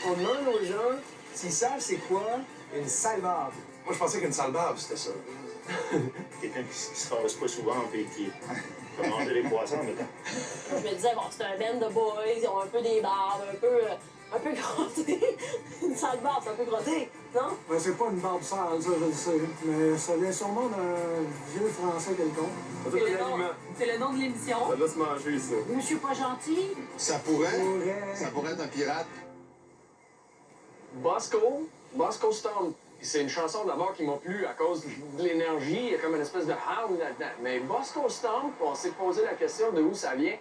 On demande aux gens s'ils savent c'est quoi une salbave. Moi, je pensais qu'une salbave, c'était ça. Quelqu'un qui se rase pas souvent et qui peut manger les poissons, mettons. Je me disais, bon, c'est un band de boys, ils ont un peu des barbes, un peu grottés. Une sale barbe, c'est un peu grotté, non? Ben, c'est pas une barbe sale, ça, je le sais. Mais ça vient sûrement d'un vieux français quelconque. C'est le nom de l'émission. Ça doit se manger, ça. Monsieur pas gentil. Ça pourrait être un pirate. Bosco Storm. C'est une chanson d'abord qui m'a plu à cause de l'énergie, il y a comme une espèce de hound là-dedans. Mais Bosco Storm, on s'est posé la question de où ça vient.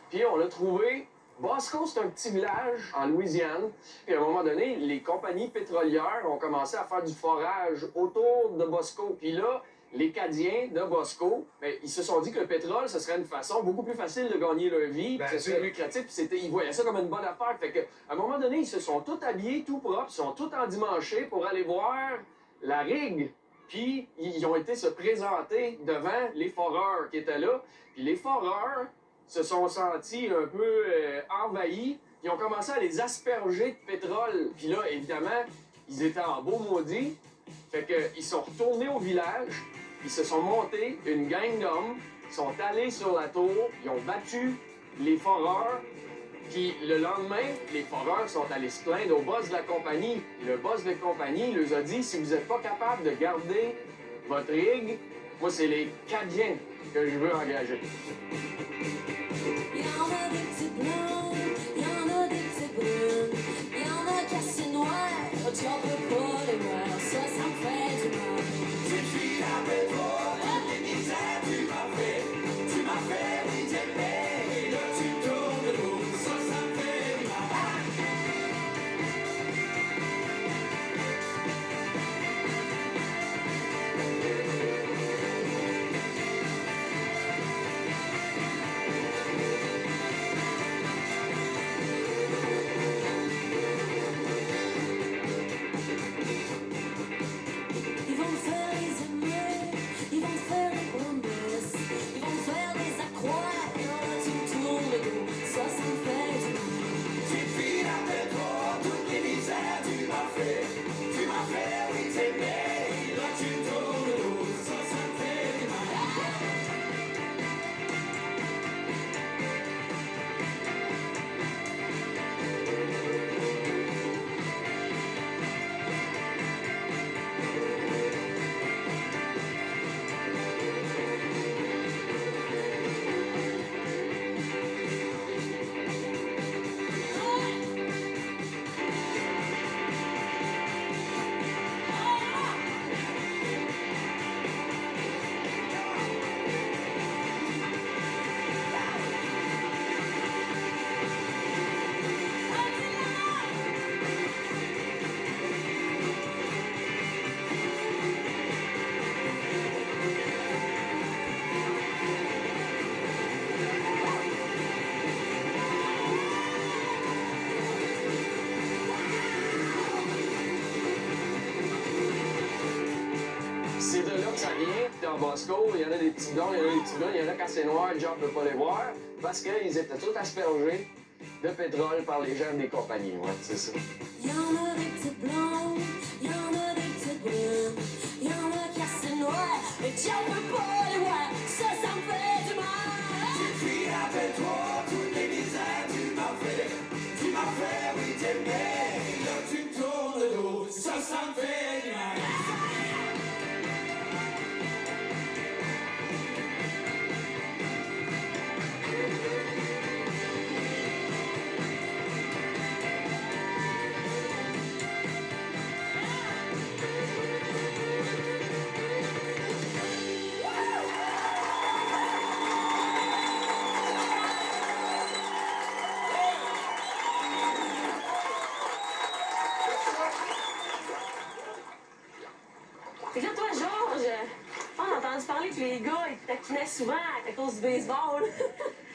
Puis on l'a trouvé. Bosco, c'est un petit village en Louisiane. Puis à un moment donné, les compagnies pétrolières ont commencé à faire du forage autour de Bosco. Puis là, les Cadiens de Bosco, ben, ils se sont dit que le pétrole, ce serait une façon beaucoup plus facile de gagner leur vie, puis ce serait lucratif, puis ils voyaient ça comme une bonne affaire. Fait que, à un moment donné, ils se sont tous habillés, tout propres, ils sont tous endimanchés pour aller voir la rigue. Puis ils ont été se présenter devant les foreurs qui étaient là. Puis les foreurs se sont sentis un peu envahis. Ils ont commencé à les asperger de pétrole. Puis là, évidemment, ils étaient en beau maudit. Fait qu'ils sont retournés au village. Ils se sont montés, une gang d'hommes, ils sont allés sur la tour, ils ont battu les foreurs, puis le lendemain, les foreurs sont allés se plaindre au boss de la compagnie. Le boss de la compagnie leur a dit, si vous n'êtes pas capable de garder votre rig, moi, c'est les Cadiens que je veux engager. Il y en a des petits blancs, il y en a des petits bruns, il y en a qui assez noirs, tu en peux pas les voir, ça me fait du mal. Cette fille après toi, les misères tu m'as fait, oui t'aimer, et là tu tournes le dos, ça me fait du mal. Ils vont me faire les aimer, ils vont me faire des promesses, ils vont me faire des accroires, et là tu me tournes le dos, ça me fait du mal. Cette fille après toi, toutes les misères tu m'as fait, oui t'aimer, et là tu tournes le dos, ça me fait du mal. C'est de là que ça vient. Dans Bosco, il y en a des petits blonds, il y en a des petits blancs, il y en a quand c'est noir, le genre ne peut pas les voir, parce qu'ils étaient tous aspergés de pétrole par les gens des compagnies. Ouais, c'est ça. Il y en a des petits blancs, il y en a des petites brunes, il y en a qui assez noirs, et tu en peux pas les voir, ça me fait du mal. Cette fille après toi, toutes les misères tu m'as fait, oui t'aimer, et là tu me tournes le dos, ça me fait du mal. Fait que là, toi, Georges, on a entendu parler que les gars, ils te taquinaient souvent à cause du baseball.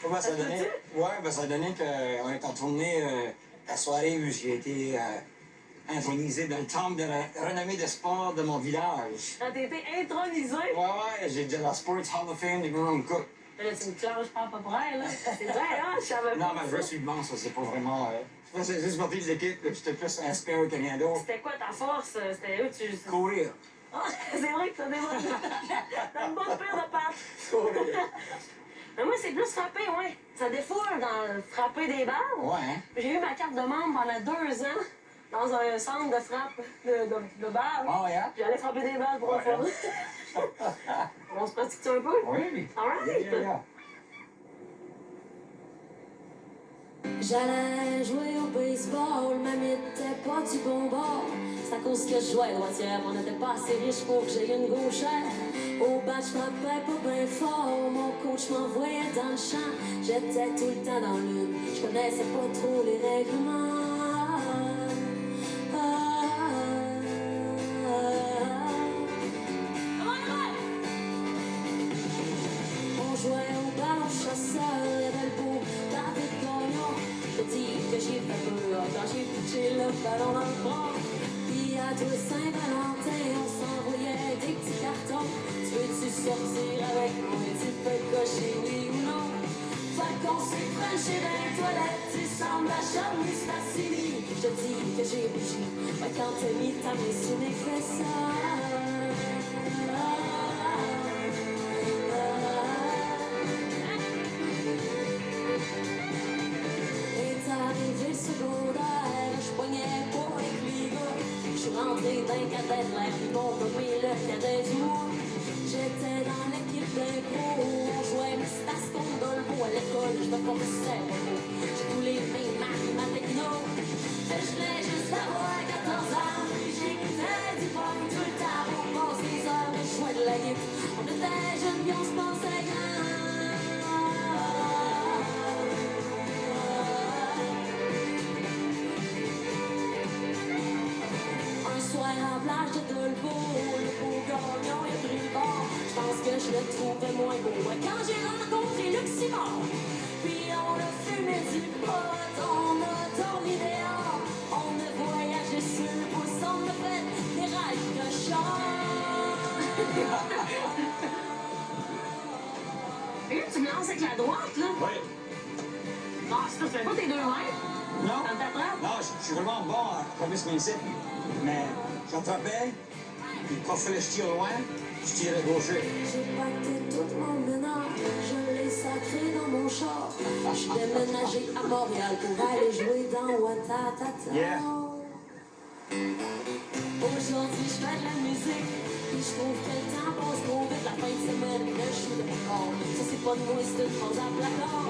Ouais, ça a donné qu'on est en tournée la soirée où j'ai été intronisé dans le temple de la renommée de sport de mon village. Quand t'as été intronisé. Ouais, j'ai de la Sports Hall of Fame de Grand Cook. Là, tu me clashes pas à peu près, là. C'est vrai, là, je savais pas. Non, mais je suis bon, ça, c'est pas vraiment... Je faisais juste partie de l'équipe, là, j'étais plus un spare que rien d'autre. C'était quoi ta force? C'était où tu... Courir. Ah, c'est vrai que t'as des bonnes... T'as une bonne paire de pattes. Courir. Mais moi, c'est plus frapper, ouais. Ça défoule dans frapper des balles. Ouais, hein? J'ai eu ma carte de membre pendant 2 ans dans un centre de frappe de balles. Ah, ouais, hein? J'allais frapper des balles pour Ouais, le fun. On se pratique un peu? Oui. Alright. J'allais jouer au baseball, mais m'était pas du bon bord. C'est à cause que je jouais droitière, on n'était pas assez riche pour que j'aie une gauchère. Au bat, je frappais pas bien fort, mon coach m'envoyait dans le champ. J'étais tout le temps dans l'une, je connaissais pas trop les règlements. On jouait au ballon chasseur, y'avait le beau David Gagnon. Je dis que j'ai fait peur quand j'ai pitché le ballon dans le bras. Puis à tous Saint-Valentin, on s'envoyait des petits cartons. Tu veux-tu sortir avec moi? Tu peux cocher oui ou non? Fait qu'on s'est franchi dans les toilettes, tu sembles à Charlie Stassini. Je dis que j'ai rougi, mais quand t'as mis ta main sur mes fesses, est arrivé le secondaire, je pognais pas avec les gars. Je suis rentré d'un cadet de l'air, ils m'ont nommé le cadet du mois. J'étais dans l'équipe d'impro, on jouait mais c'était à ce qu'on dolbo à l'école, je me connaissais pas trop. J'ai tous les mêmes maths, ma techno. Mais je voulais juste avoir 14 ans, puis j'écoutais du pop tout le temps. On passe les heures et je jouais de la guitare. On était jeunes puis on se pensait grand. Un soir en plage de Dolbeau, le beau gagnon il a pris le bord. Je pense que je le trouvais moins beau quand j'ai rencontré Luc Simard. Puis on a fumé du pot, on a dormi dehors. On a voyagé sur le pouce, on a fait des rêves de char. Et là, tu me lances avec la droite, là? Oui. Non, c'est ça, tu fais pas tes 2 mains? Non. Dans ta trappe? Non, je suis vraiment bon à combler ce principe. Mais j'attrapais, puis quand il fallait que je tire loin, je tirais gaucher. J'ai pacté tout mon ménage, je l'ai sacré dans mon char. Je déménagé à Montréal pour aller jouer dans Ouattatata. Yeah. Aujourd'hui, je fais de la musique, puis je trouve que le temps passe trop vite. La fin de semaine, je joue de corps. Ça, c'est pas de moi, c'est une phrase à placard.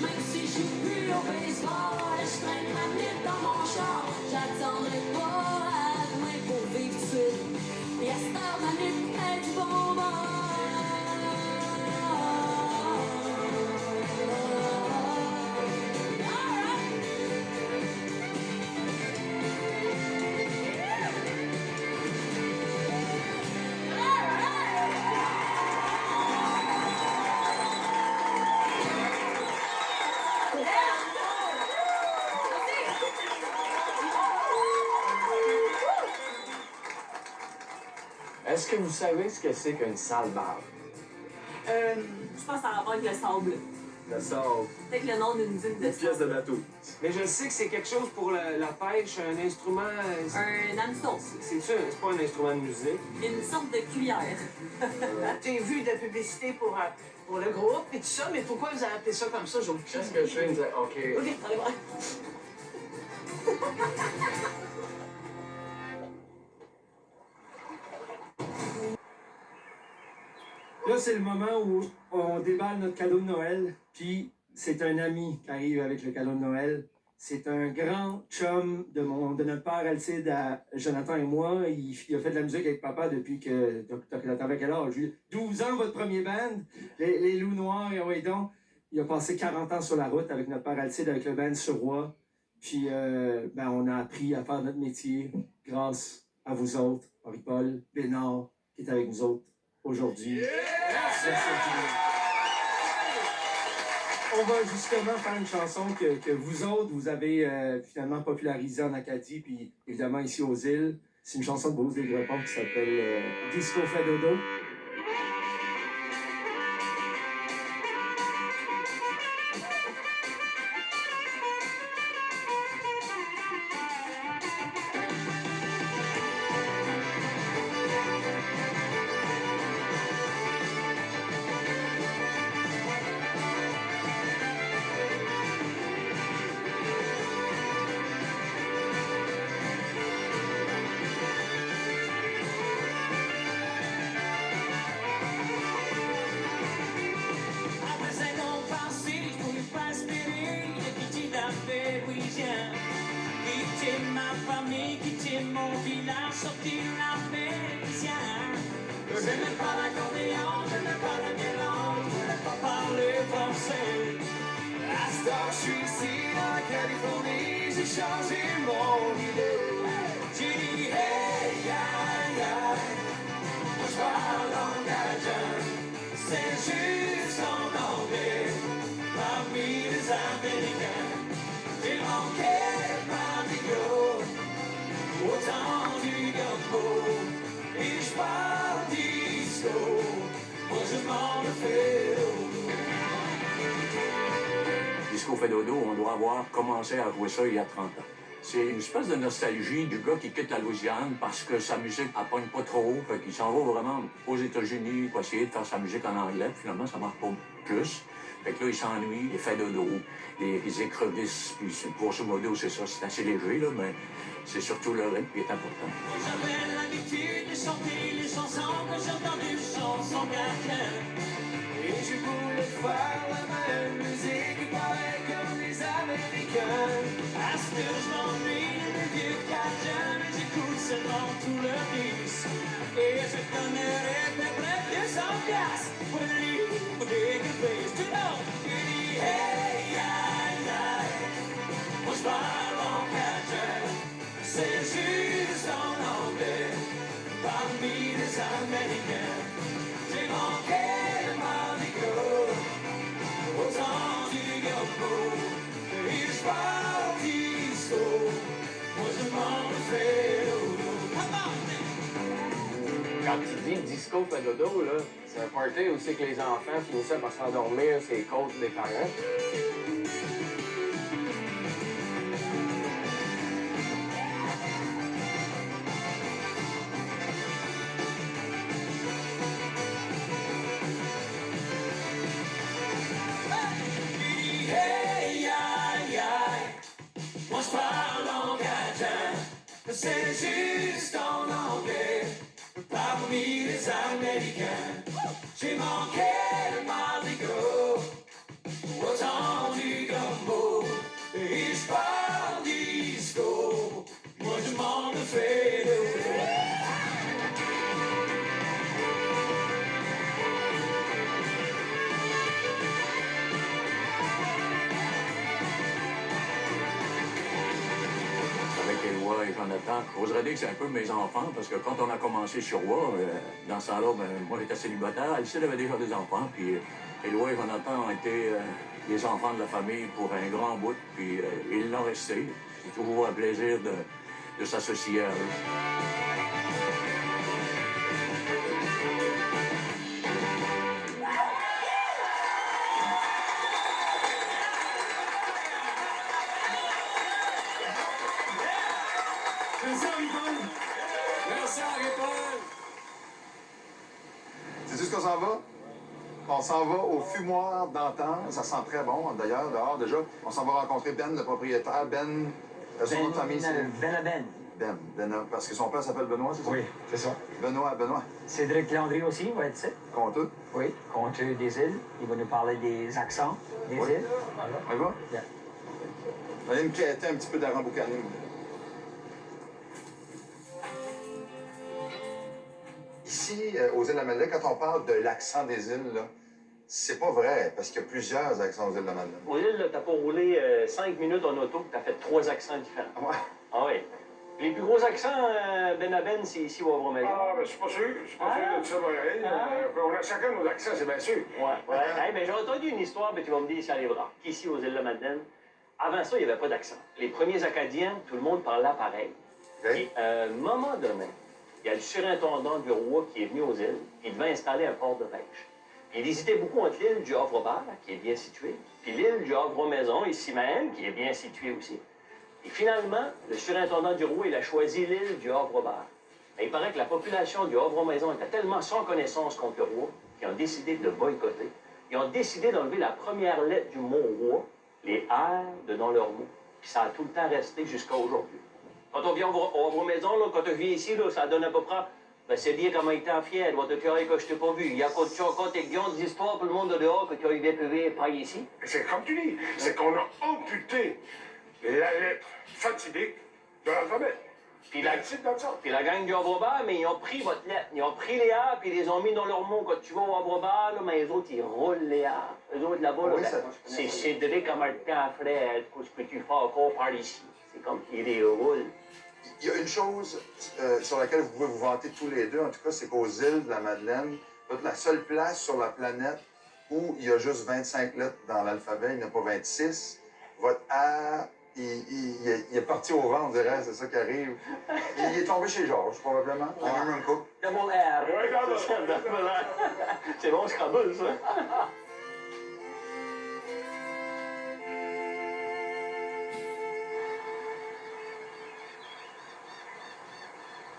Même si je joue plus au baseball, je traîne ma bite dans mon char. J'attendrai pas à demain pour vivre tout seul. Et à cette heure, ma bite est du bon bord. Est-ce que vous savez ce que c'est qu'une salle bar? Je pense que ça a rapport avec le sable. Le sort. Peut-être le nom d'une dune de Une pièce de sable. bateau. Mais je sais que c'est quelque chose pour la pêche, un instrument. Un hameçon. C'est pas un instrument de musique. Une sorte de cuillère. J'ai vu de la publicité pour le groupe et tout ça, mais pourquoi vous avez appelé ça comme ça? J'ai aucune Qu'est-ce que je fais? OK. OK, allez voir. Là, c'est le moment où on déballe notre cadeau de Noël, puis c'est un ami qui arrive avec le cadeau de Noël. C'est un grand chum de notre père Alcide à Jonathan et moi. Il a fait de la musique avec papa depuis que... T'avais quel âge? 12 ans, votre premier band, les Loups Noirs, et ouais donc. Il a passé 40 ans sur la route avec notre père Alcide, avec le band Sur Roi. Puis, on a appris à faire notre métier grâce à vous autres, Henri-Paul Bénard, qui est avec nous autres aujourd'hui. On va justement faire une chanson que vous autres, vous avez finalement popularisée en Acadie, puis évidemment ici aux îles. C'est une chanson de Bruce Desgrepons qui s'appelle Disco fait dodo. ma famille, quitter mon village, sortir la médecine. Je n'aime pas l'accordéon, je n'aime pas le mélange, je n'aime pas parler français. À ce temps, je suis ici dans la Californie, j'ai changé mon idée. J'ai dit hey, aïe, aïe, moi je parle en canadien, c'est juste en anglais, parmi les Américains. J'ai manqué Mardi Gras, au temps du gumbo, et je parle disco, moi je m'en fais dodo. Disco fait dodo, on doit avoir commencé à jouer ça il y a 30 ans. C'est une espèce de nostalgie du gars qui quitte la Louisiane parce que sa musique ne pogne pas trop, fait qu'il s'en va vraiment aux États-Unis pour essayer de faire sa musique en anglais, puis finalement ça marche pas plus. Fait que là, il s'ennuie, il fait dodo, les écrevisses, puis grosso modo, c'est ça, c'est assez léger, là, mais c'est surtout le rythme qui est important. J'avais l'habitude de chanter les chansons que j'ai entendues, chansons chrétiennes. Et je voulais faire la même musique, pareil comme les Américains. À ce que je m'ennuie des vieux cajuns, mais j'écoute seulement tout le blues. Et je donnerais peut-être 200 piastres pour le livre ou des good tu know. Il dit hey, aïe, aïe, moi je parle en cajun, c'est juste en anglais, parmi les Américains. J'ai manqué le Mardi Gras, au temps du gumbo, et je parle disco, moi je m'en fais dodo. Quand tu dis disco fait dodo, là, c'est un party où c'est que les enfants finissaient par s'endormir sur les côtes des parents. Hey, aïe, aïe, moi je parle en cajun, c'est juste en anglais, parmi les Américains. J'ai manqué le Mardi Gras, au temps du gumbo, et je parle disco, moi je m'en fais dodo. Avec Éloi et Jonathan, j'oserais dire que c'est un peu mes enfants, parce que quand on a commencé sur Roy, dans ce temps-là, moi j'étais célibataire, Alcide avait déjà des enfants, puis Éloi et Jonathan ont été les enfants de la famille pour un grand bout, puis ils l'ont resté. C'est toujours un plaisir de s'associer à eux. Merci Henri-Paul! Merci Henri-Paul! C'est ce qu'on s'en va? On s'en va au fumoir d'antan. Ça sent très bon, d'ailleurs, dehors déjà. On s'en va rencontrer Ben, le propriétaire. Ben, son nom de famille, c'est... Ben. Ben, parce que son père s'appelle Benoît, c'est ça? Oui, c'est ça. Benoît. Cédric Landry aussi va être ici. Conteux. Oui, conteur des îles. Il va nous parler des accents des Oui. îles. On y va? Bien. Allez me quêter un petit peu d'Aramboucani. Ici, aux îles de la Madeleine, quand on parle de l'accent des îles, là, c'est pas vrai, parce qu'il y a plusieurs accents aux îles de la Madeleine. Aux îles, t'as pas roulé 5 minutes en auto, t'as fait 3 accents différents. Ouais. Ah oui. Les plus gros accents, Ben à Ben, c'est ici au Havre-Maison. Ah, ben, je suis pas sûr. Je suis pas sûr de ça, Maël. On a chacun nos accents, c'est bien sûr. Ouais. Hey, mais j'ai entendu une histoire, mais tu vas me dire si elle est vraie. Qu'ici, aux îles de la Madeleine, avant ça, il n'y avait pas d'accent. Les premiers Acadiens, tout le monde parlait pareil. Puis, à un moment donné, il y a le surintendant du roi qui est venu aux îles. Il devait installer un port de pêche. Il hésitait beaucoup entre l'île du Havre-Bar, qui est bien située, puis l'île du Havre-Maison, ici même, qui est bien située aussi. Et finalement, le surintendant du roi, il a choisi l'île du Havre-Bar. Mais il paraît que la population du Havre-Maison était tellement sans connaissance contre le roi qu'ils ont décidé de le boycotter. Ils ont décidé d'enlever la première lettre du mot roi, les R de dans leur mot. Puis ça a tout le temps resté jusqu'à aujourd'hui. Quand on vient au Havre-Maison, là, quand on vient ici, là, ça donne à peu près... Ben, c'est dire comment il était fier, moi, de théorie que je t'ai pas vu. Il y a quand tu racontes des guillons d'histoire pour le monde de dehors que tu as eu des PV pas ici. C'est comme tu dis, c'est qu'on a amputé la lettre fatidique De l'alphabet. Puis la gang du Havre-Bar, mais ils ont pris votre lettre. Ils ont pris les A, puis ils les ont mis dans leur mot. Quand tu vas au Havre-Bar, mais les autres, ils roulent les A. Eux autres, là-bas, Oui, là, ça- c'est Cédric à Martin Fred. Qu'est-ce que tu fais encore par ici? C'est comme, ils les roulent. Il y a une chose sur laquelle vous pouvez vous vanter tous les deux, en tout cas, c'est qu'aux îles de la Madeleine, vous êtes la seule place sur la planète où il y a juste 25 lettres dans l'alphabet, il n'y en a pas 26. Votre A, il est parti au vent, on dirait, c'est ça qui arrive. Il est tombé chez Georges, probablement, à même un couple. Double R. C'est bon, Scrabble, ça.